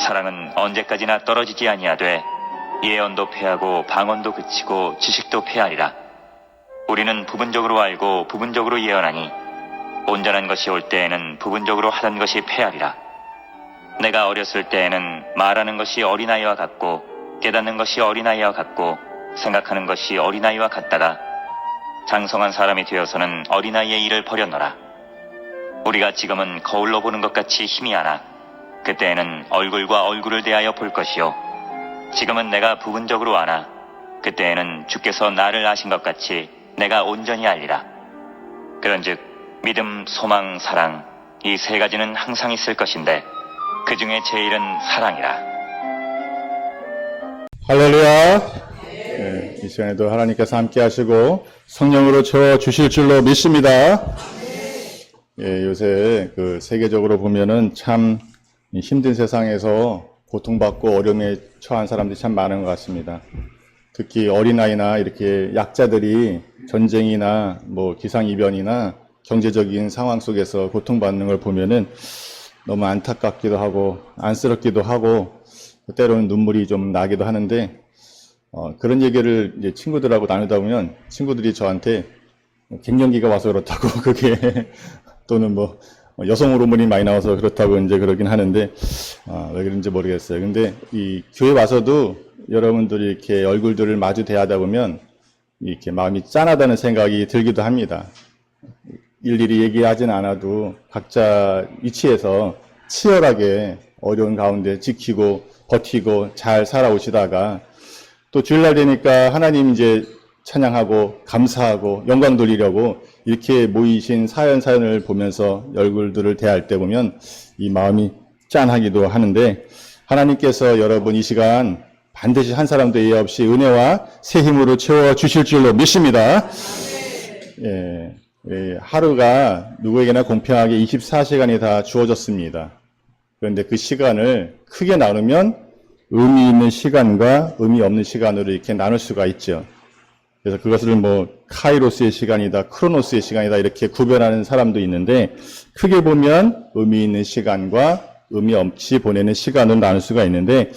사랑은 언제까지나 떨어지지 아니하되 예언도 패하고 방언도 그치고 지식도 패하리라. 우리는 부분적으로 알고 부분적으로 예언하니 온전한 것이 올 때에는 부분적으로 하던 것이 패하리라. 내가 어렸을 때에는 말하는 것이 어린아이와 같고 깨닫는 것이 어린아이와 같고 생각하는 것이 어린아이와 같다가 장성한 사람이 되어서는 어린아이의 일을 버렸노라. 우리가 지금은 거울로 보는 것 같이 희미하나 그때에는 얼굴과 얼굴을 대하여 볼 것이요 지금은 내가 부분적으로 아나 그때에는 주께서 나를 아신 것 같이 내가 온전히 알리라. 그런즉 믿음, 소망, 사랑 이 세 가지는 항상 있을 것인데 그 중에 제일은 사랑이라. 할렐루야. 네, 이 시간에도 하나님께서 함께 하시고 성령으로 채워주실 줄로 믿습니다. 예, 요새 세계적으로 보면은 참 힘든 세상에서 고통받고 어려움에 처한 사람들이 참 많은 것 같습니다. 특히 어린아이나 이렇게 약자들이 전쟁이나 기상이변이나 경제적인 상황 속에서 고통받는 걸 보면은 너무 안타깝기도 하고 안쓰럽기도 하고 때로는 눈물이 좀 나기도 하는데 그런 얘기를 이제 친구들하고 나누다 보면 친구들이 저한테 갱년기가 와서 그렇다고 그게 또는 여성 호르몬이 많이 나와서 그렇다고 이제 그러긴 하는데 왜 그런지 모르겠어요. 근데 이 교회 와서도 여러분들이 이렇게 얼굴들을 마주 대하다 보면 이렇게 마음이 짠하다는 생각이 들기도 합니다. 일일이 얘기하진 않아도 각자 위치에서 치열하게 어려운 가운데 지키고 버티고 잘 살아오시다가 또 주일날 되니까 하나님 이제 찬양하고 감사하고 영광 돌리려고 이렇게 모이신 사연을 보면서 얼굴들을 대할 때 보면 이 마음이 짠하기도 하는데 하나님께서 여러분 이 시간 반드시 한 사람도 예외 없이 은혜와 새 힘으로 채워주실 줄로 믿습니다. 하루가 누구에게나 공평하게 24시간이 다 주어졌습니다. 그런데 그 시간을 크게 나누면 의미 있는 시간과 의미 없는 시간으로 이렇게 나눌 수가 있죠. 그래서 그것을 카이로스의 시간이다, 크로노스의 시간이다 이렇게 구별하는 사람도 있는데 크게 보면 의미 있는 시간과 의미 없이 보내는 시간을 나눌 수가 있는데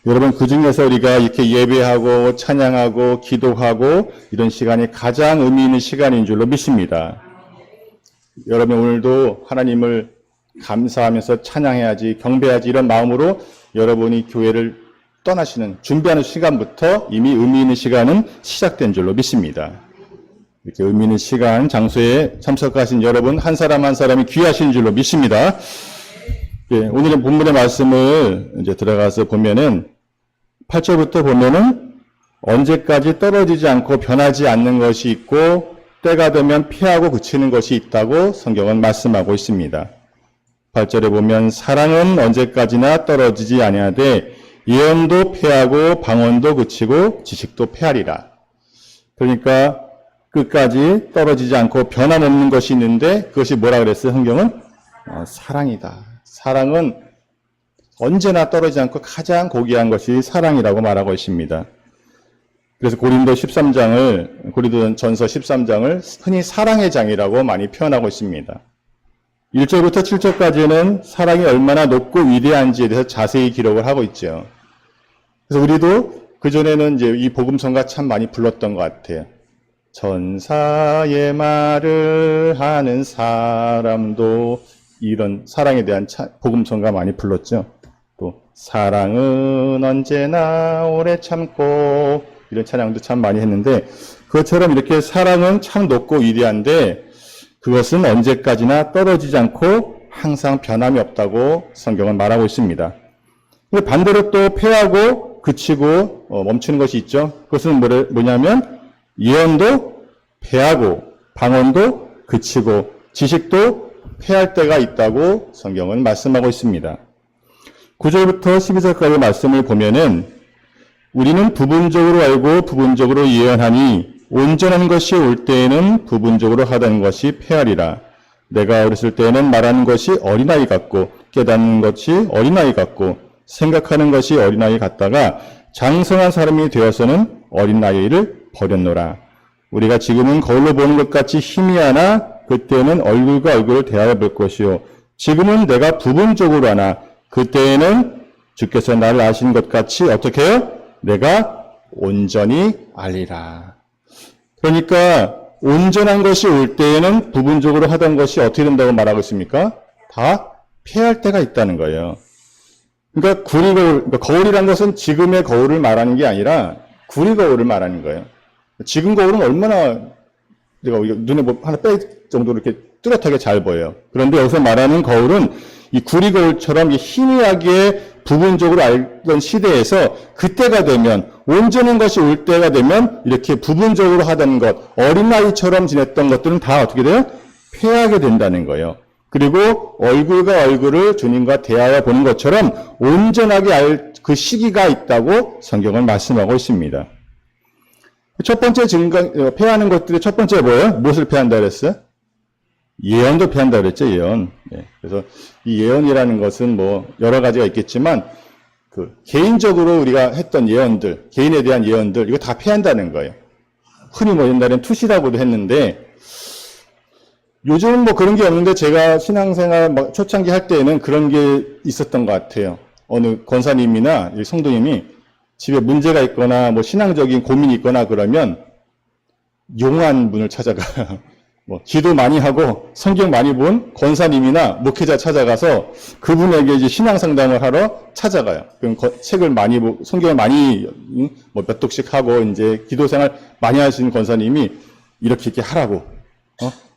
여러분 그 중에서 우리가 이렇게 예배하고 찬양하고 기도하고 이런 시간이 가장 의미 있는 시간인 줄로 믿습니다. 여러분 오늘도 하나님을 감사하면서 찬양해야지 경배해야지 이런 마음으로 여러분이 교회를 떠나시는 준비하는 시간부터 이미 의미 있는 시간은 시작된 줄로 믿습니다. 이렇게 의미 있는 시간 장소에 참석하신 여러분 한 사람 한 사람이 귀하신 줄로 믿습니다. 오늘의 본문의 말씀을 이제 들어가서 보면은 8절부터 보면은 언제까지 떨어지지 않고 변하지 않는 것이 있고 때가 되면 피하고 그치는 것이 있다고 성경은 말씀하고 있습니다. 8절에 보면 사랑은 언제까지나 떨어지지 아니하되 예언도 패하고 방언도 그치고 지식도 패하리라. 그러니까 끝까지 떨어지지 않고 변함없는 것이 있는데 그것이 뭐라 그랬어요? 성경은 사랑이다. 사랑은 언제나 떨어지지 않고 가장 고귀한 것이 사랑이라고 말하고 있습니다. 그래서 고린도전서 13장을 흔히 사랑의 장이라고 많이 표현하고 있습니다. 1절부터 7절까지는 사랑이 얼마나 높고 위대한지에 대해서 자세히 기록을 하고 있죠. 그래서 우리도 그전에는 이제 이 복음성가 참 많이 불렀던 것 같아요. 천사의 말을 하는 사람도 이런 사랑에 대한 복음성가 많이 불렀죠. 또 사랑은 언제나 오래 참고 이런 찬양도 참 많이 했는데 그것처럼 이렇게 사랑은 참 높고 위대한데 그것은 언제까지나 떨어지지 않고 항상 변함이 없다고 성경은 말하고 있습니다. 반대로 또 패하고 그치고 멈추는 것이 있죠. 그것은 뭐냐면 예언도 패하고 방언도 그치고 지식도 패할 때가 있다고 성경은 말씀하고 있습니다. 9절부터 12절까지 말씀을 보면은 우리는 부분적으로 알고 부분적으로 예언하니 온전한 것이 올 때에는 부분적으로 하던 것이 패하리라. 내가 어렸을 때에는 말하는 것이 어린아이 같고 깨닫는 것이 어린아이 같고 생각하는 것이 어린아이 같다가 장성한 사람이 되어서는 어린아이를 버렸노라. 우리가 지금은 거울로 보는 것 같이 희미하나 그때는 얼굴과 얼굴을 대하여 볼 것이요 지금은 내가 부분적으로 하나 그때에는 주께서 나를 아신 것 같이 어떻게 해요? 내가 온전히 알리라. 그러니까 온전한 것이 올 때에는 부분적으로 하던 것이 어떻게 된다고 말하고 있습니까? 다 패할 때가 있다는 거예요. 그러니까 구리거울, 그러니까 거울이란 것은 지금의 거울을 말하는 게 아니라 구리거울을 말하는 거예요. 지금 거울은 얼마나 내가 눈에 뭐 하나 뺄 정도로 이렇게 뚜렷하게 잘 보여요. 그런데 여기서 말하는 거울은 이 구리거울처럼 희미하게 부분적으로 알던 시대에서 그때가 되면 온전한 것이 올 때가 되면 이렇게 부분적으로 하던 것, 어린아이처럼 지냈던 것들은 다 어떻게 돼요? 패하게 된다는 거예요. 그리고 얼굴과 얼굴을 주님과 대하여 보는 것처럼 온전하게 알 그 시기가 있다고 성경은 말씀하고 있습니다. 첫 번째 패하는 것들의 첫 번째 뭐예요? 무엇을 패한다 그랬어요? 예언도 패한다 그랬죠, 예언. 예. 그래서 이 예언이라는 것은 뭐 여러 가지가 있겠지만 그 개인적으로 우리가 했던 예언들, 개인에 대한 예언들 이거 다 패한다는 거예요. 흔히 뭐 옛날엔 투시라고도 했는데 요즘은 뭐 그런 게 없는데 제가 신앙생활 막 초창기 할 때에는 그런 게 있었던 것 같아요. 어느 권사님이나 성도님이 집에 문제가 있거나 뭐 신앙적인 고민이 있거나 그러면 용한 분을 찾아가요. 뭐 기도 많이 하고 성경 많이 본 권사님이나 목회자 찾아가서 그분에게 이제 신앙 상담을 하러 찾아가요. 그럼 책을 많이 보고 성경을 많이 뭐 몇 독씩 하고 이제 기도 생활 많이 하시는 권사님이 이렇게 하라고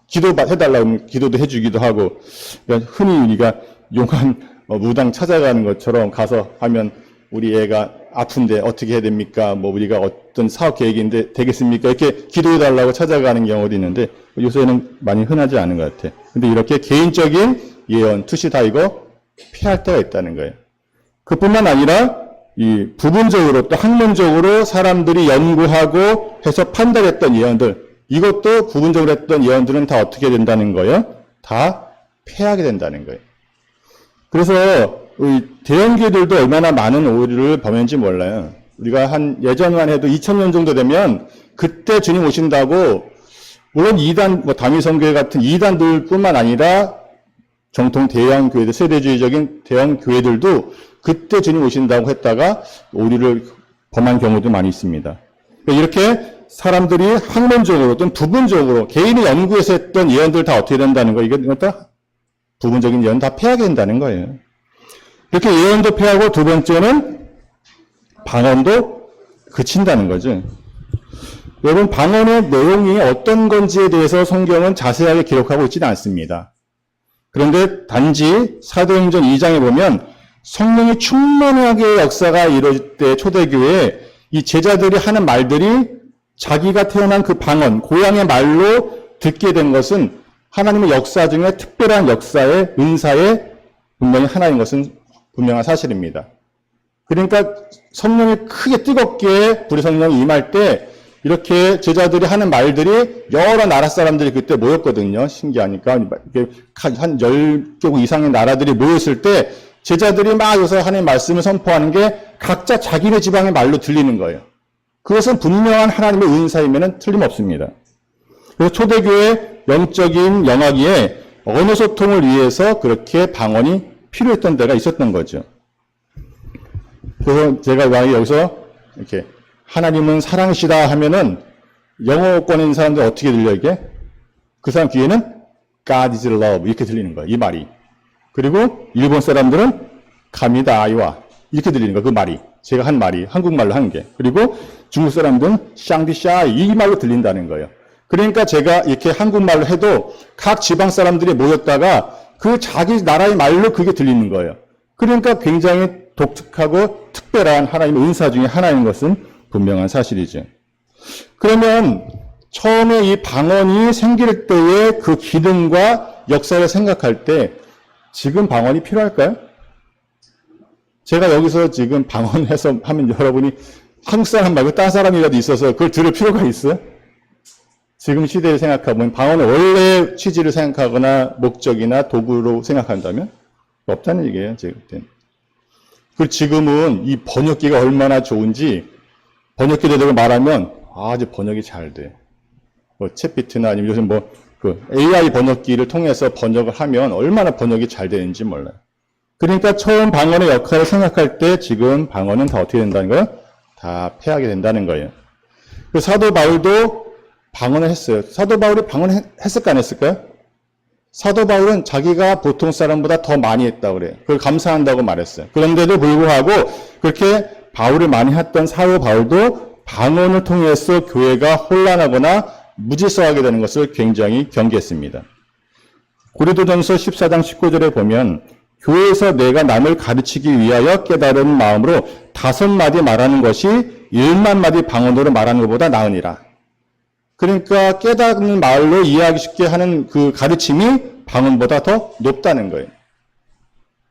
기도 해달라고 하면 기도도 해주기도 하고 그러니까 흔히 우리가 용한 무당 찾아가는 것처럼 가서 하면 우리 애가 아픈데 어떻게 해야 됩니까? 뭐 우리가 어떤 사업 계획인데 되겠습니까? 이렇게 기도해달라고 찾아가는 경우도 있는데 요새는 많이 흔하지 않은 것 같아요. 근데 이렇게 개인적인 예언, 투시 다 이거 피할 때가 있다는 거예요. 그뿐만 아니라 이 부분적으로 또 학문적으로 사람들이 연구하고 해서 판단했던 예언들 이것도 부분적으로 했던 예언들은 다 어떻게 된다는 거예요? 다 패하게 된다는 거예요. 그래서 대형교회들도 얼마나 많은 오류를 범했는지 몰라요. 우리가 한 예전만 해도 2000년 정도 되면 그때 주님 오신다고 물론 2단, 뭐 다미성교회 같은 2단들 뿐만 아니라 정통 대형교회들, 세대주의적인 대형교회들도 그때 주님 오신다고 했다가 오류를 범한 경우도 많이 있습니다. 이렇게 사람들이 학문적으로 또는 부분적으로 개인의 연구에서 했던 예언들 다 어떻게 된다는 거, 이건 다 부분적인 예언 다 패하게 된다는 거예요. 이렇게 예언도 패하고 두 번째는 방언도 그친다는 거죠. 여러분, 방언의 내용이 어떤 건지에 대해서 성경은 자세하게 기록하고 있지는 않습니다. 그런데 단지 사도행전 2장에 보면 성령이 충만하게 역사가 이루어질 때 초대교회에 이 제자들이 하는 말들이 자기가 태어난 그 방언, 고향의 말로 듣게 된 것은 하나님의 역사 중에 특별한 역사의 은사의 분명히 하나인 것은 분명한 사실입니다. 그러니까 성령이 크게 뜨겁게 불의 성령이 임할 때 이렇게 제자들이 하는 말들이 여러 나라 사람들이 그때 모였거든요. 신기하니까 한 10개국 이상의 나라들이 모였을 때 제자들이 막 여기서 하나님의 말씀을 선포하는 게 각자 자기네 지방의 말로 들리는 거예요. 그것은 분명한 하나님의 은사이면 틀림없습니다. 그래서 초대교회 영적인 영화기에 언어 소통을 위해서 그렇게 방언이 필요했던 때가 있었던 거죠. 그래서 제가 만약에 여기서 이렇게 하나님은 사랑이시다 하면은 영어권에 있는 사람들 어떻게 들려 이게? 그 사람 귀에는 God is love 이렇게 들리는 거예요. 이 말이. 그리고 일본 사람들은 감이다 아이와 이렇게 들리는 거예요. 그 말이. 제가 한 말이 한국말로 한 게. 그리고 중국 사람들은 샹디샤이 이 말로 들린다는 거예요. 그러니까 제가 이렇게 한국말로 해도 각 지방 사람들이 모였다가 그 자기 나라의 말로 그게 들리는 거예요. 그러니까 굉장히 독특하고 특별한 하나님의 은사 중에 하나인 것은 분명한 사실이죠. 그러면 처음에 이 방언이 생길 때의 그 기능과 역사를 생각할 때 지금 방언이 필요할까요? 제가 여기서 지금 방언해서 하면 여러분이 한국 사람 말고 딴 사람이라도 있어서 그걸 들을 필요가 있어요? 지금 시대를 생각하면 방언의 원래 취지를 생각하거나 목적이나 도구로 생각한다면 없다는 얘기예요. 제가 그때는. 그리고 지금은 이 번역기가 얼마나 좋은지 번역기에 대고 말하면 아주 번역이 잘 돼. 뭐 챗비트나 아니면 요즘 뭐 그 AI 번역기를 통해서 번역을 하면 얼마나 번역이 잘 되는지 몰라요. 그러니까 처음 방언의 역할을 생각할 때 지금 방언은 다 어떻게 된다는 거예요? 다 패하게 된다는 거예요. 그 사도 바울도 방언을 했어요. 사도 바울이 방언을 했을까 안 했을까요? 사도 바울은 자기가 보통 사람보다 더 많이 했다고 그래요. 그걸 감사한다고 말했어요. 그런데도 불구하고 그렇게 바울을 많이 했던 사도 바울도 방언을 통해서 교회가 혼란하거나 무질서하게 되는 것을 굉장히 경계했습니다. 고린도전서 14장 19절에 보면 교회에서 내가 남을 가르치기 위하여 깨달은 마음으로 5마디 말하는 것이 1만마디 방언으로 말하는 것보다 나으니라. 그러니까 깨닫는 말로 이해하기 쉽게 하는 그 가르침이 방언보다 더 높다는 거예요.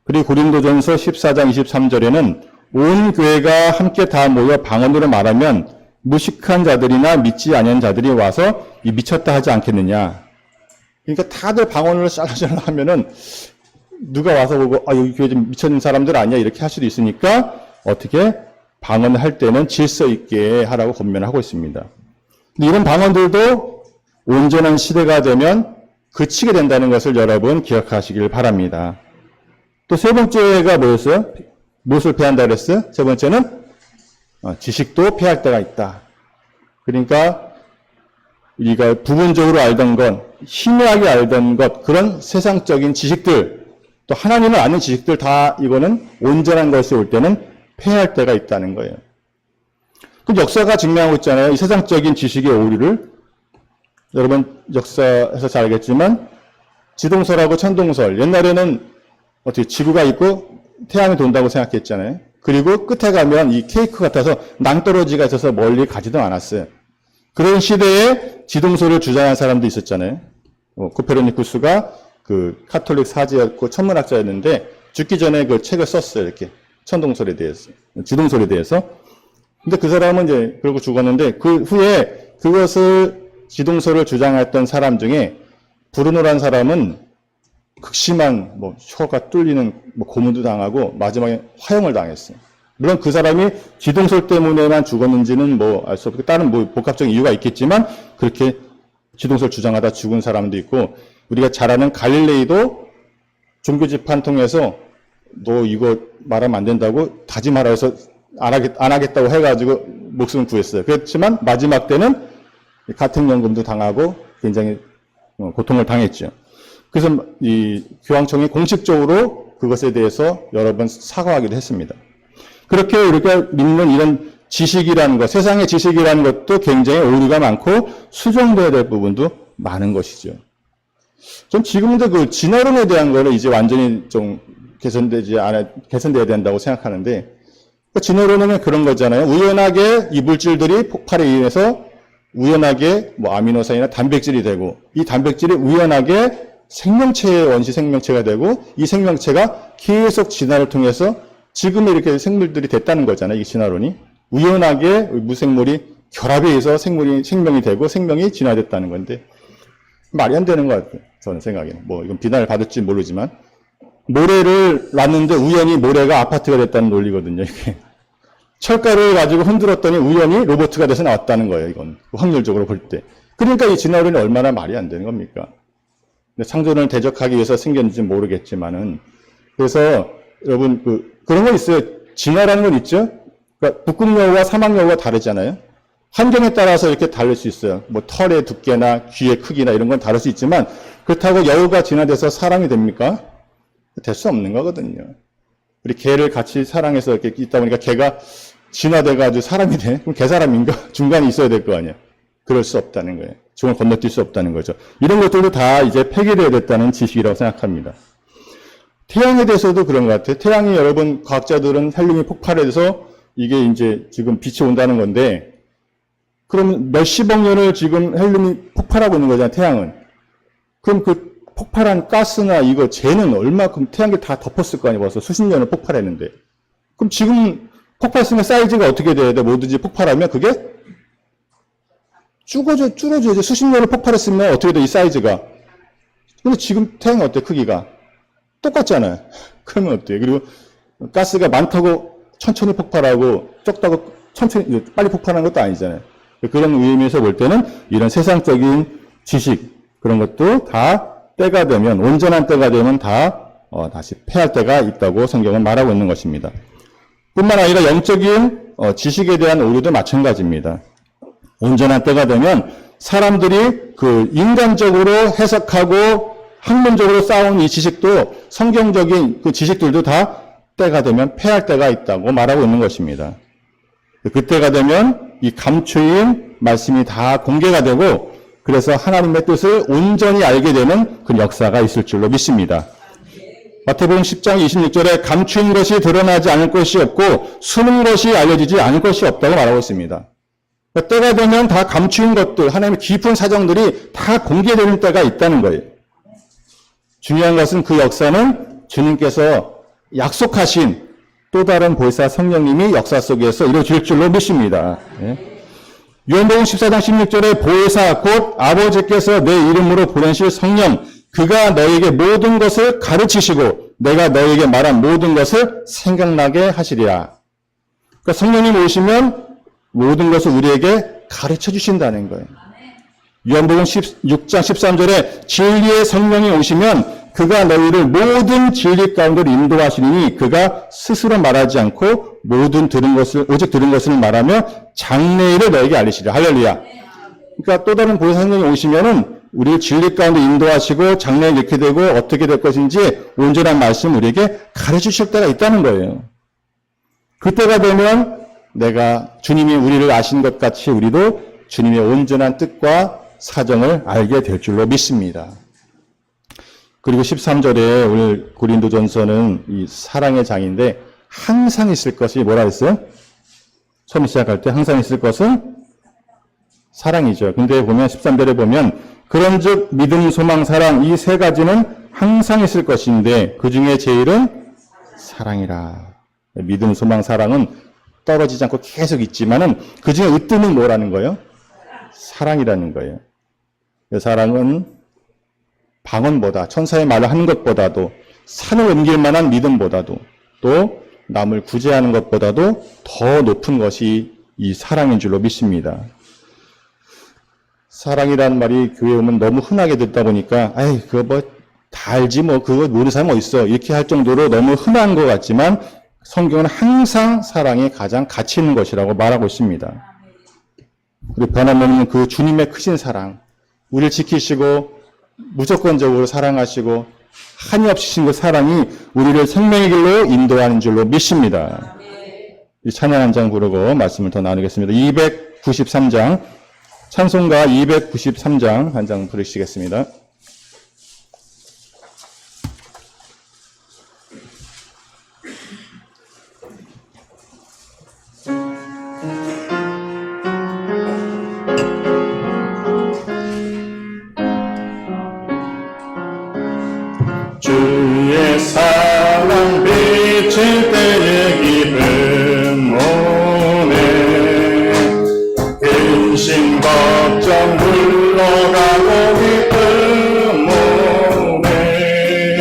그리고 고린도전서 14장 23절에는 온 교회가 함께 다 모여 방언으로 말하면 무식한 자들이나 믿지 않은 자들이 와서 이 미쳤다 하지 않겠느냐. 그러니까 다들 방언으로 샬라샬라 하면은 누가 와서 보고 여기 교회 좀 미쳤는 사람들 아니야 이렇게 할 수도 있으니까 어떻게 방언을 할 때는 질서 있게 하라고 권면하고 있습니다. 이런 방언들도 온전한 시대가 되면 그치게 된다는 것을 여러분 기억하시길 바랍니다. 또 세 번째가 뭐였어요? 무엇을 패한다 그랬어요? 세 번째는 지식도 패할 때가 있다. 그러니까 우리가 부분적으로 알던 것, 희미하게 알던 것, 그런 세상적인 지식들, 또 하나님을 아는 지식들 다 이거는 온전한 것이 올 때는 패할 때가 있다는 거예요. 그 역사가 증명하고 있잖아요. 이 세상적인 지식의 오류를. 여러분 역사에서 잘 알겠지만 지동설하고 천동설. 옛날에는 어떻게 지구가 있고 태양이 돈다고 생각했잖아요. 그리고 끝에 가면 이 케이크 같아서 낭떠러지가 있어서 멀리 가지도 않았어요. 그런 시대에 지동설을 주장한 사람도 있었잖아요. 코페르니쿠스가 그 카톨릭 사제였고 천문학자였는데 죽기 전에 그 책을 썼어요. 이렇게 천동설에 대해서, 지동설에 대해서. 근데 그 사람은 이제 그러고 죽었는데 그 후에 그것을 지동설을 주장했던 사람 중에 브루노라는 사람은 극심한 혀가 뚫리는 고문도 당하고 마지막에 화형을 당했어요. 물론 그 사람이 지동설 때문에만 죽었는지는 알 수 없고 다른 복합적인 이유가 있겠지만 그렇게 지동설 주장하다 죽은 사람도 있고 우리가 잘 아는 갈릴레이도 종교 집판 통해서 너 이거 말하면 안 된다고 다짐하라 해서 안 하겠다고 해가지고 목숨을 구했어요. 그렇지만 마지막 때는 가택연금도 당하고 굉장히 고통을 당했죠. 그래서 이 교황청이 공식적으로 그것에 대해서 여러 번 사과하기도 했습니다. 그렇게 우리가 믿는 이런 지식이라는 것, 세상의 지식이라는 것도 굉장히 오류가 많고 수정돼야 될 부분도 많은 것이죠. 전 지금도 그 진화론에 대한 거를 이제 완전히 좀 개선돼야 된다고 생각하는데 진화론은 그런 거잖아요. 우연하게 이 물질들이 폭발에 의해서 우연하게 아미노산이나 단백질이 되고 이 단백질이 우연하게 생명체의 원시 생명체가 되고 이 생명체가 계속 진화를 통해서 지금 이렇게 생물들이 됐다는 거잖아요. 이 진화론이. 우연하게 무생물이 결합에 의해서 생명이 되고 생명이 진화됐다는 건데 말이 안 되는 것 같아요. 저는 생각에는. 이건 비난을 받을지 모르지만 모래를 놨는데 우연히 모래가 아파트가 됐다는 논리거든요. 이게. 철가루를 가지고 흔들었더니 우연히 로봇가 돼서 나왔다는 거예요. 이건 확률적으로 볼 때. 그러니까 이 진화론이 얼마나 말이 안 되는 겁니까? 창조론을 대적하기 위해서 생겼는지 모르겠지만은 그래서 여러분 그런 거 있어요. 진화라는 건 있죠. 그러니까 북극 여우와 사막 여우가 다르잖아요. 환경에 따라서 이렇게 다를 수 있어요. 털의 두께나 귀의 크기나 이런 건 다를 수 있지만 그렇다고 여우가 진화돼서 사람이 됩니까? 될 수 없는 거거든요. 우리 개를 같이 사랑해서 이렇게 있다 보니까 개가 진화돼가지고 사람이 돼? 그럼 개 사람인가? 중간에 있어야 될 거 아니에요. 그럴 수 없다는 거예요. 종을 건너뛸 수 없다는 거죠. 이런 것들도 다 이제 폐기되어야 됐다는 지식이라고 생각합니다. 태양에 대해서도 그런 것 같아요. 태양이 여러분 과학자들은 헬륨이 폭발해서 이게 이제 지금 빛이 온다는 건데 그럼 몇십억 년을 지금 헬륨이 폭발하고 있는 거잖아요. 태양은. 그럼 그 폭발한 가스나 이거 쟤는 얼마큼 태양계 다 덮었을 거 아니에요. 벌써 수십 년을 폭발했는데. 그럼 지금 폭발했으면 사이즈가 어떻게 돼야 돼? 뭐든지 폭발하면 그게 줄어져야지. 수십 년을 폭발했으면 어떻게 돼? 이 사이즈가. 근데 지금 태양이 어때? 크기가. 똑같잖아요. 그러면 어때요? 그리고 가스가 많다고 천천히 폭발하고 적다고 천천히 빨리 폭발하는 것도 아니잖아요. 그런 의미에서 볼 때는 이런 세상적인 지식 그런 것도 다 때가 되면 온전한 때가 되면 다 다시 패할 때가 있다고 성경은 말하고 있는 것입니다. 뿐만 아니라 영적인 지식에 대한 오류도 마찬가지입니다. 온전한 때가 되면 사람들이 그 인간적으로 해석하고 학문적으로 쌓아온 이 지식도 성경적인 그 지식들도 다 때가 되면 패할 때가 있다고 말하고 있는 것입니다. 그때가 되면 이 감추인 말씀이 다 공개가 되고 그래서 하나님의 뜻을 온전히 알게 되는 그 역사가 있을 줄로 믿습니다. 마태복음 10장 26절에 감추인 것이 드러나지 않을 것이 없고 숨은 것이 알려지지 않을 것이 없다고 말하고 있습니다. 때가 되면 다 감추인 것들, 하나님의 깊은 사정들이 다 공개되는 때가 있다는 거예요. 중요한 것은 그 역사는 주님께서 약속하신 또 다른 보혜사 성령님이 역사 속에서 이루어질 줄로 믿습니다. 요한복음 14장 16절에 보혜사 곧 아버지께서 내 이름으로 보내실 성령 그가 너에게 모든 것을 가르치시고 내가 너에게 말한 모든 것을 생각나게 하시리라. 그러니까 성령님 오시면 모든 것을 우리에게 가르쳐 주신다는 거예요. 요한복음 16장 13절에 진리의 성령이 오시면 그가 너희를 모든 진리 가운데로 인도하시니 그가 스스로 말하지 않고 모든 들은 것을 오직 들은 것을 말하며 장래일을 너에게 알리시리라. 할렐루야. 그러니까 또 다른 보혜사 성령이 오시면은 우리를 진리 가운데 인도하시고 장래일 이렇게 되고 어떻게 될 것인지 온전한 말씀 우리에게 가르쳐 주실 때가 있다는 거예요. 그때가 되면 내가 주님이 우리를 아신 것 같이 우리도 주님의 온전한 뜻과 사정을 알게 될 줄로 믿습니다. 그리고 13절에 오늘 고린도전서는 이 사랑의 장인데 항상 있을 것이 뭐라 했어요? 처음 시작할 때 항상 있을 것은 사랑이죠. 근데 보면 13절에 보면 그런즉 믿음, 소망, 사랑 이 세 가지는 항상 있을 것인데 그 중에 제일은 사랑이라. 믿음, 소망, 사랑은 떨어지지 않고 계속 있지만은 그 중에 으뜸은 뭐라는 거예요? 사랑이라는 거예요. 사랑은 방언보다 천사의 말을 하는 것보다도 산을 옮길 만한 믿음보다도 또 남을 구제하는 것보다도 더 높은 것이 이 사랑인 줄로 믿습니다. 사랑이라는 말이 교회에 오면 너무 흔하게 듣다 보니까 아이 그거 뭐 다 알지 뭐 그거 모르는 사람 어딨어 이렇게 할 정도로 너무 흔한 것 같지만 성경은 항상 사랑이 가장 가치 있는 것이라고 말하고 있습니다. 그리고 변함없는 그 주님의 크신 사랑, 우리를 지키시고 무조건적으로 사랑하시고 한이 없으신 그 사랑이 우리를 생명의 길로 인도하는 줄로 믿습니다. 이 찬양 한 장 부르고 말씀을 더 나누겠습니다. 293장 찬송가 293장 한 장 부르시겠습니다. 주의 사랑 비칠 때의 기쁨 오네 근심 걱정 물러가고 기쁨 오네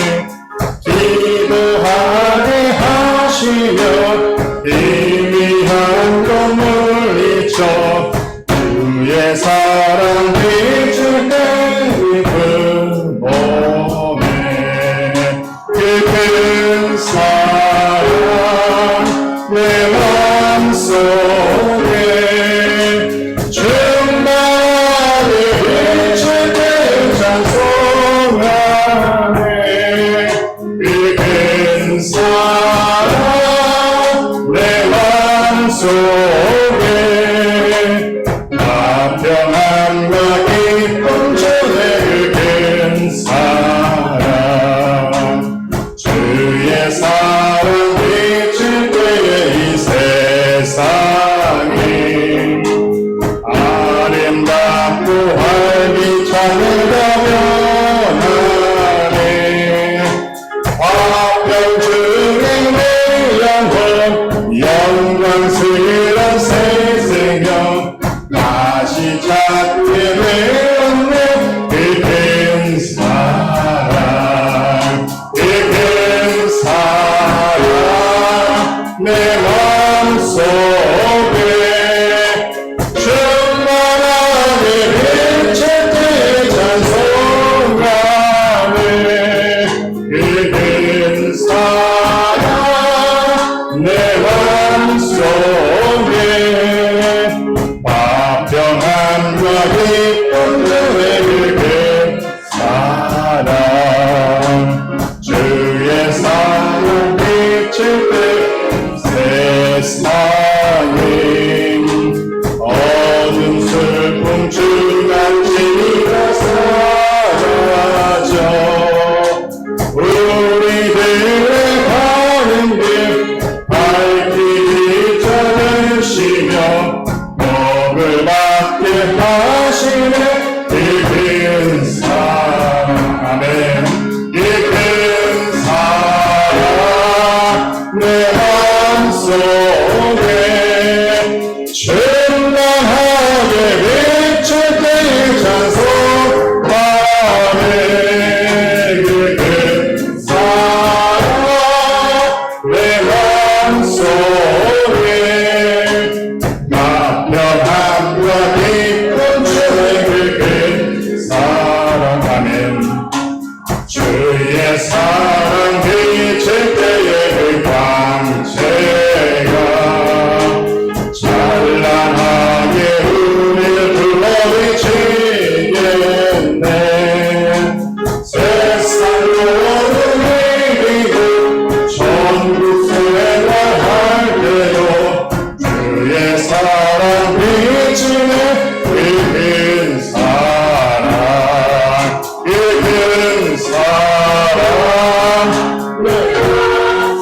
기도하게 하시며 희미한 것 물리쳐 주의 사랑 비칠 때의 기쁨 오네 큰 사랑 내 맘속에 충만히 비칠 때 찬송하네 그 큰 사랑 내 맘속에 나평함과 기쁨 주의 그 큰 사랑 주의 사랑 비칠 때에 이 세상이 아름답고 활기찬으로 변하네 화평 중에 내 영혼 영광스런 새 생명 다시 찾게 되었네 그 큰 사랑 그 큰 사랑 내 맘속에 충만하게 비칠 때 찬송하네 그 큰 속에 화평함과 기쁨의 그게 사랑 주의 사랑 비칠 때 세상이 어둠 슬픔 주같이가 사라져 우리들의 가는 길 밝히기 찾으시며 복을 받게 하시네 이 큰 사랑 아멘 이 큰 사랑 내 마음속에 충만하게 비칠 때의 찬송하네 그 큰 사랑 내 마음속에 화평함과 기쁨 주의 그 큰 사랑하면 주의 사랑 비칠 때의 그 광채가 찬란하게 우리를 불러비치겠네 세상 모든 이기고 천국 생활할 때도 주의 사랑 비치네 이 큰 사랑 이 큰 사랑 내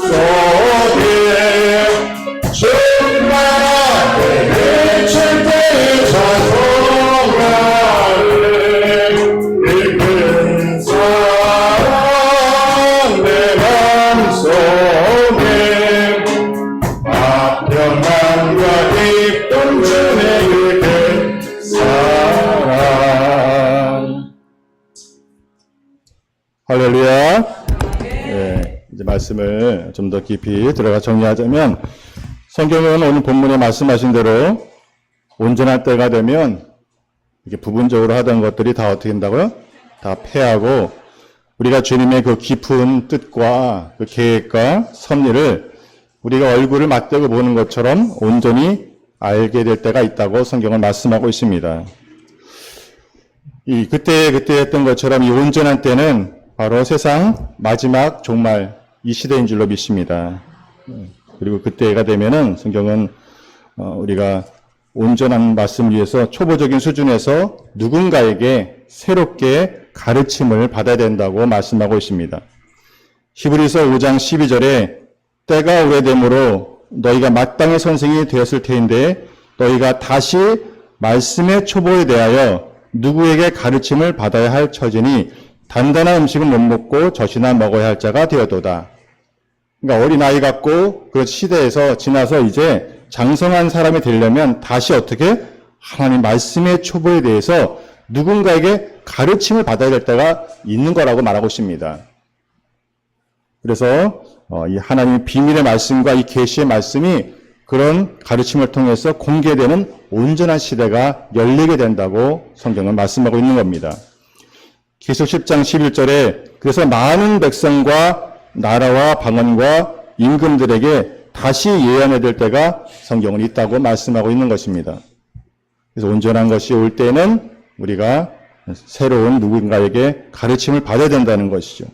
속에 충만하게 비칠 때의 찬송하네 이 큰 사랑 내 맘속에 화평함과 기쁨 주네 그 큰 사랑 할렐루야. 예, 이제 말씀을 좀 더 깊이 들어가 정리하자면 성경은 오늘 본문에 말씀하신 대로 온전할 때가 되면 이렇게 부분적으로 하던 것들이 다 어떻게 된다고요? 다 패하고 우리가 주님의 그 깊은 뜻과 그 계획과 섭리를 우리가 얼굴을 맞대고 보는 것처럼 온전히 알게 될 때가 있다고 성경은 말씀하고 있습니다. 이 그때 했던 것처럼 이 온전한 때는 바로 세상 마지막 종말 이 시대인 줄로 믿습니다. 그리고 그때가 되면은 성경은 우리가 온전한 말씀을 위해서 초보적인 수준에서 누군가에게 새롭게 가르침을 받아야 된다고 말씀하고 있습니다. 히브리서 5장 12절에 때가 오래됨으로 너희가 마땅히 선생이 되었을 터인데 너희가 다시 말씀의 초보에 대하여 누구에게 가르침을 받아야 할 처지니 단단한 음식을 못 먹고 젖이나 먹어야 할 자가 되어도다. 그러니까 어린아이 같고 그 시대에서 지나서 이제 장성한 사람이 되려면 다시 어떻게 하나님 말씀의 초보에 대해서 누군가에게 가르침을 받아야 될 때가 있는 거라고 말하고 있습니다. 그래서 이 하나님의 비밀의 말씀과 이 계시의 말씀이 그런 가르침을 통해서 공개되는 온전한 시대가 열리게 된다고 성경은 말씀하고 있는 겁니다. 계속 10장 11절에 그래서 많은 백성과 나라와 방언과 임금들에게 다시 예언해야 될 때가 성경은 있다고 말씀하고 있는 것입니다. 그래서 온전한 것이 올 때는 우리가 새로운 누군가에게 가르침을 받아야 된다는 것이죠.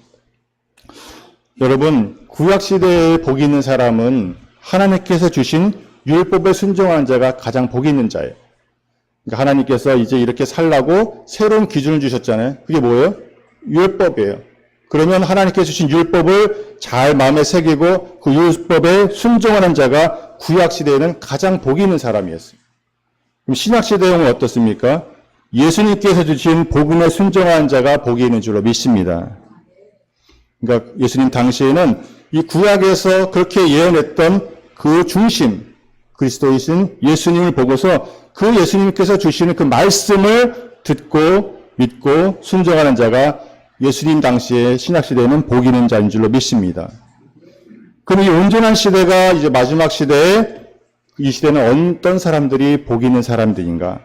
여러분, 구약시대에 복이 있는 사람은 하나님께서 주신 율법에 순종하는 자가 가장 복이 있는 자예요. 그러니까 하나님께서 이제 이렇게 살라고 새로운 기준을 주셨잖아요. 그게 뭐예요? 율법이에요. 그러면 하나님께서 주신 율법을 잘 마음에 새기고 그 율법에 순종하는 자가 구약시대에는 가장 복이 있는 사람이었어요. 그럼 신약시대에는 어떻습니까? 예수님께서 주신 복음에 순종하는 자가 복이 있는 줄로 믿습니다. 그러니까 예수님 당시에는 이 구약에서 그렇게 예언했던 그 중심, 그리스도이신 예수님을 보고서 그 예수님께서 주시는 그 말씀을 듣고 믿고 순종하는 자가 예수님 당시에 신약시대에는 복 있는 자인 줄로 믿습니다. 그럼 이 온전한 시대가 이제 마지막 시대에 이 시대는 어떤 사람들이 복 있는 사람들인가?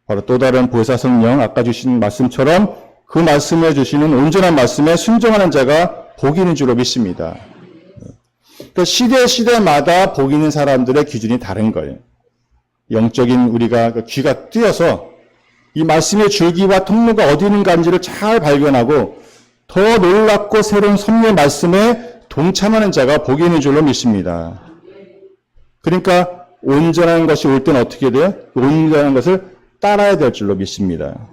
바로 또 다른 보혜사 성령 아까 주신 말씀처럼 그 말씀을 주시는 온전한 말씀에 순종하는 자가 복 있는 줄로 믿습니다. 그러니까 시대마다 복 있는 사람들의 기준이 다른 거예요. 영적인 우리가 그 귀가 뜨여서 이 말씀의 줄기와 통로가 어디 있는가인지를 잘 발견하고 더 놀랍고 새로운 섭리의 말씀에 동참하는 자가 복이 있는 줄로 믿습니다. 그러니까 온전한 것이 올 때는 어떻게 돼요? 온전한 것을 따라야 될 줄로 믿습니다.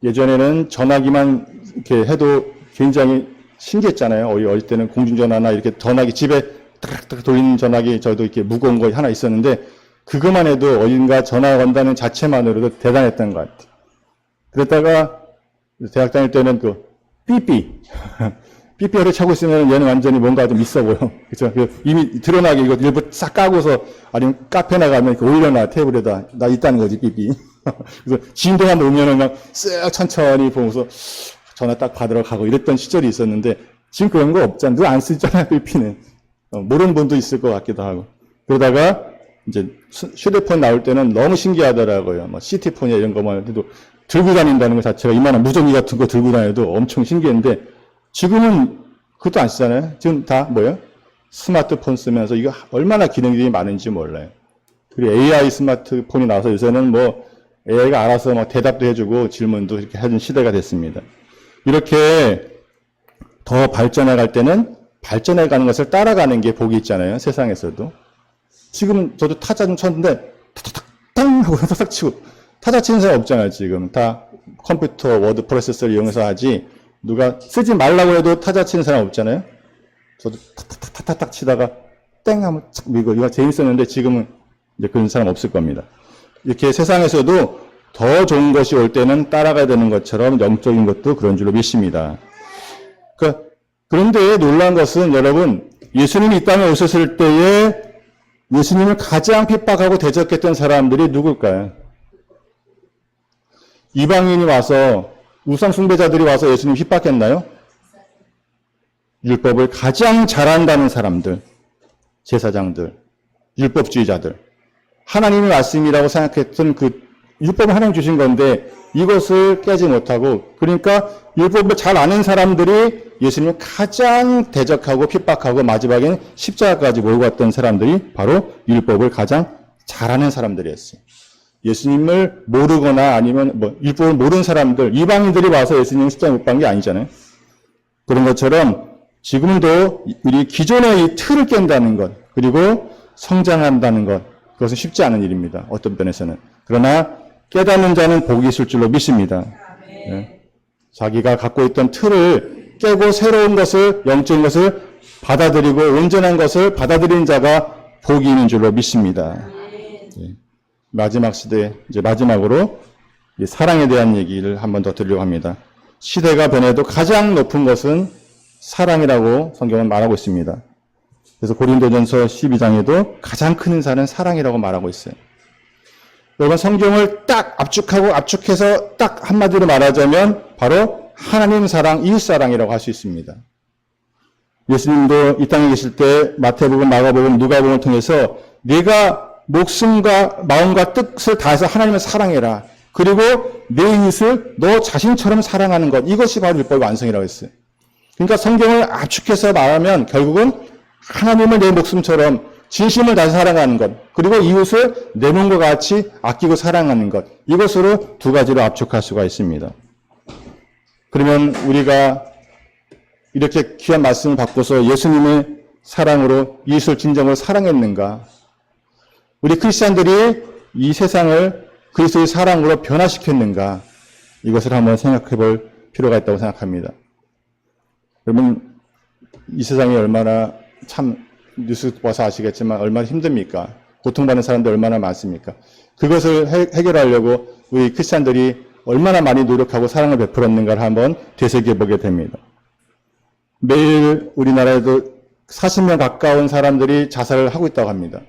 예전에는 전화기만 이렇게 해도 굉장히 신기했잖아요. 어릴 때는 공중전화나 이렇게 전화기 집에 딱 돌리는 전화기 저도 이렇게 무거운 거 하나 있었는데 그것만 해도 어딘가 전화가 건다는 자체만으로도 대단했던 것 같아요. 그러다가 대학 다닐 때는 그 삐삐를 차고 있으면 얘는 완전히 뭔가 좀 있어 보여. 그렇죠? 이미 드러나게 이거 일부 싹 까고서 아니면 카페 나가면 이렇게 올려놔 테이블에다 나 있다는 거지 삐삐. 그래서 진동만 오면은 그냥 쓱 천천히 보면서 전화 딱 받으러 가고 이랬던 시절이 있었는데 지금 그런 거 없잖아. 누가 안 쓰잖아 삐삐는. 모르는 분도 있을 것 같기도 하고. 그러다가 이제 휴대폰 나올 때는 너무 신기하더라고요. 뭐 시티폰이나 이런 거만 해도 들고 다닌다는 것 자체가 이만한 무전기 같은 거 들고 다녀도 엄청 신기했는데 지금은 그것도 안 쓰잖아요. 지금 다 뭐예요? 스마트폰 쓰면서 이거 얼마나 기능들이 많은지 몰라요. 그리고 AI 스마트폰이 나와서 요새는 뭐 AI가 알아서 막 대답도 해주고 질문도 이렇게 해준 시대가 됐습니다. 이렇게 더 발전해 갈 때는 발전해 가는 것을 따라가는 게 복이 있잖아요. 세상에서도. 지금 저도 타자 좀 쳤는데 탁탁탁 하고 탁탁 치고 타자 치는 사람 없잖아요. 지금 다 컴퓨터 워드 프로세서를 이용해서 하지 누가 쓰지 말라고 해도 타자 치는 사람 없잖아요. 저도 탁탁탁탁탁 치다가 땡 하면 착 밀고 이거 재밌었는데 지금은 이제 그런 사람 없을 겁니다. 이렇게 세상에서도 더 좋은 것이 올 때는 따라가야 되는 것처럼 영적인 것도 그런 줄로 믿습니다. 그런데 놀라운 것은 여러분 예수님이 이 땅에 오셨을 때에 예수님을 가장 핍박하고 대적했던 사람들이 누굴까요? 이방인이 와서 우상 숭배자들이 와서 예수님 핍박했나요? 율법을 가장 잘한다는 사람들, 제사장들, 율법주의자들, 하나님의 말씀이라고 생각했던 그 율법을 하나님 주신 건데 이것을 깨지 못하고 그러니까 율법을 잘 아는 사람들이 예수님을 가장 대적하고 핍박하고 마지막에는 십자가까지 몰고 갔던 사람들이 바로 율법을 가장 잘하는 사람들이었어요. 예수님을 모르거나 아니면 뭐 율법을 모르는 사람들, 이방인들이 와서 예수님을 십자가에 못 박은 게 아니잖아요. 그런 것처럼 지금도 우리 기존의 이 틀을 깬다는 것, 그리고 성장한다는 것, 그것은 쉽지 않은 일입니다. 어떤 면에서는. 그러나 깨닫는 자는 복이 있을 줄로 믿습니다. 네. 자기가 갖고 있던 틀을 깨고 새로운 것을, 영적인 것을 받아들이고 온전한 것을 받아들이는 자가 복이 있는 줄로 믿습니다. 네. 마지막 시대, 이제 마지막으로 사랑에 대한 얘기를 한 번 더 드리려고 합니다. 시대가 변해도 가장 높은 것은 사랑이라고 성경은 말하고 있습니다. 그래서 고린도전서 12장에도 가장 큰 은사는 사랑이라고 말하고 있어요. 여러분 성경을 딱 압축해서 딱 한마디로 말하자면 바로 하나님 사랑, 이웃 사랑이라고 할 수 있습니다. 예수님도 이 땅에 계실 때 마태복음, 마가복음, 누가복음을 통해서 네가 목숨과 마음과 뜻을 다해서 하나님을 사랑해라. 그리고 내 이웃을 너 자신처럼 사랑하는 것. 이것이 바로 율법의 완성이라고 했어요. 그러니까 성경을 압축해서 말하면 결국은 하나님을 내 목숨처럼 진심을 다해서 사랑하는 것. 그리고 이웃을 내 몸과 같이 아끼고 사랑하는 것. 이것으로 두 가지로 압축할 수가 있습니다. 그러면 우리가 이렇게 귀한 말씀을 받고서 예수님의 사랑으로 이웃을 진정으로 사랑했는가? 우리 크리스찬들이 이 세상을 그리스도의 사랑으로 변화시켰는가? 이것을 한번 생각해 볼 필요가 있다고 생각합니다. 여러분, 이 세상이 얼마나 참 뉴스 봐서 아시겠지만 얼마나 힘듭니까? 고통받는 사람들 얼마나 많습니까? 그것을 해결하려고 우리 크리스찬들이 얼마나 많이 노력하고 사랑을 베풀었는가를 한번 되새겨 보게 됩니다. 매일 우리나라에도 40명 가까운 사람들이 자살을 하고 있다고 합니다.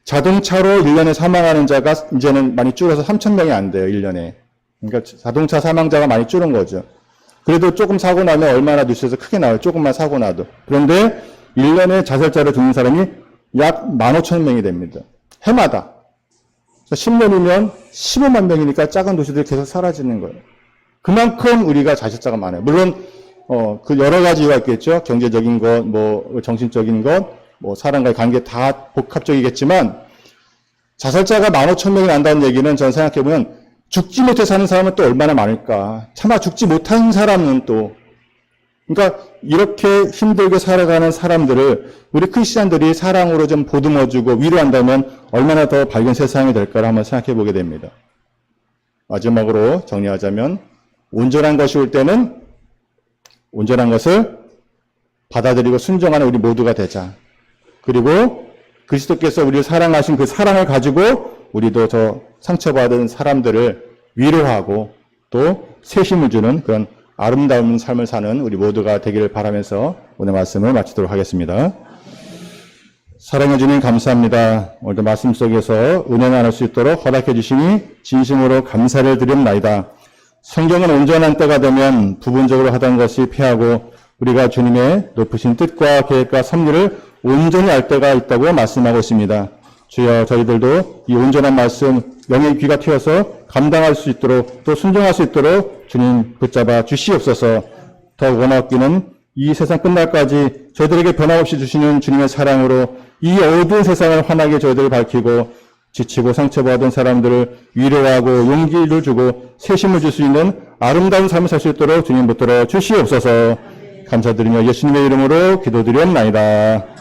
자동차로 1년에 사망하는 자가 이제는 많이 줄어서 3,000명이 안 돼요, 1년에. 그러니까 자동차 사망자가 많이 줄은 거죠. 그래도 조금 사고 나면 얼마나 뉴스에서 크게 나와요. 조금만 사고 나도. 그런데 1년에 자살자로 죽는 사람이 약 15,000명이 됩니다. 해마다. 10년이면 15만 명이니까 작은 도시들이 계속 사라지는 거예요. 그만큼 우리가 자살자가 많아요. 물론 그 여러 가지 이유가 있겠죠. 경제적인 것, 뭐 정신적인 것, 뭐 사람과의 관계 다 복합적이겠지만 자살자가 15,000명이 난다는 얘기는 전 생각해보면 죽지 못해 사는 사람은 또 얼마나 많을까. 차마 죽지 못한 사람은 또 그러니까 이렇게 힘들게 살아가는 사람들을 우리 크리스찬들이 사랑으로 좀 보듬어주고 위로한다면 얼마나 더 밝은 세상이 될까를 한번 생각해 보게 됩니다. 마지막으로 정리하자면 온전한 것이 올 때는 온전한 것을 받아들이고 순종하는 우리 모두가 되자. 그리고 그리스도께서 우리를 사랑하신 그 사랑을 가지고 우리도 저 상처받은 사람들을 위로하고 또 새 힘을 주는 그런 아름다운 삶을 사는 우리 모두가 되기를 바라면서 오늘 말씀을 마치도록 하겠습니다. 사랑해 주님 감사합니다. 오늘도 말씀 속에서 은혜 나눌 수 있도록 허락해 주시니 진심으로 감사를 드립나이다. 성경은 온전한 때가 되면 부분적으로 하던 것이 패하고 우리가 주님의 높으신 뜻과 계획과 섭리를 온전히 알 때가 있다고 말씀하고 있습니다. 주여 저희들도 이 온전한 말씀 영의 귀가 트여서 감당할 수 있도록 또 순종할 수 있도록 주님 붙잡아 주시옵소서. 더 원하기는 이 세상 끝날까지 저희들에게 변함없이 주시는 주님의 사랑으로 이 어두운 세상을 환하게 저희들을 밝히고 지치고 상처받은 사람들을 위로하고 용기를 주고 새 힘을 줄 수 있는 아름다운 삶을 살 수 있도록 주님 붙들어 주시옵소서. 감사드리며 예수님의 이름으로 기도드리옵나이다.